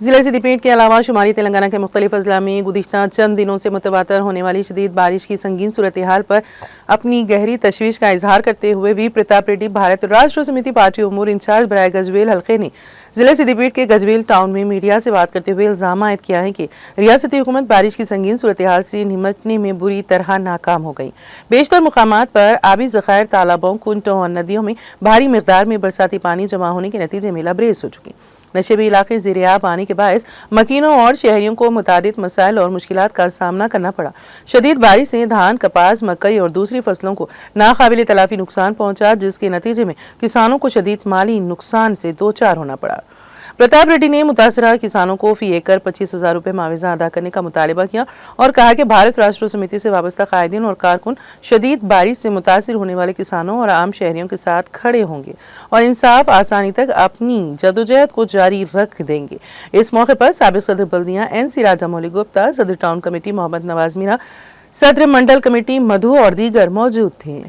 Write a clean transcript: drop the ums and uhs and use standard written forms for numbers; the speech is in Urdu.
ضلع سدیپیٹ کے علاوہ شمالی تلنگانہ کے مختلف اضلاع میں گزشتہ چند دنوں سے متواتر ہونے والی شدید بارش کی سنگین صورتحال پر اپنی گہری تشویش کا اظہار کرتے ہوئے وی پرتاپ ریڈی بھارت راشٹر سمیتی پارٹی امور انچارج برائے گجویل حلقے نے ضلع سدیپیٹ کے گجویل ٹاؤن میں میڈیا سے بات کرتے ہوئے الزام عائد کیا ہے کہ ریاستی حکومت بارش کی سنگین صورتحال سے نمٹنے میں بری طرح ناکام ہو گئی۔ بیشتر مقامات پر آبی ذخائر تالابوں، کنٹوں اور ندیوں میں بھاری مقدار میں برساتی پانی جمع ہونے کے نتیجے میں لبریز ہو چکی۔ نشیبی علاقے زیر آب آنے کے باعث مکینوں اور شہریوں کو متعدد مسائل اور مشکلات کا سامنا کرنا پڑا۔ شدید بارش سے دھان، کپاس، مکئی اور دوسری فصلوں کو ناقابل تلافی نقصان پہنچا، جس کے نتیجے میں کسانوں کو شدید مالی نقصان سے دوچار ہونا پڑا۔ پرتاپ ریڈی نے متاثرہ کسانوں کو فی ایکڑ 25,000 روپے معاوضہ ادا کرنے کا مطالبہ کیا اور کہا کہ بھارت راشٹر سمیتی سے وابستہ قائدین اور کارکن شدید بارش سے متاثر ہونے والے کسانوں اور عام شہریوں کے ساتھ کھڑے ہوں گے اور انصاف آسانی تک اپنی جدوجہد کو جاری رکھ دیں گے۔ اس موقع پر سابق صدر بلدیہ NC راجہ مولی گپتا، صدر ٹاؤن کمیٹی محمد نواز میرا، صدر منڈل کمیٹی مدھو اور دیگر موجود تھے۔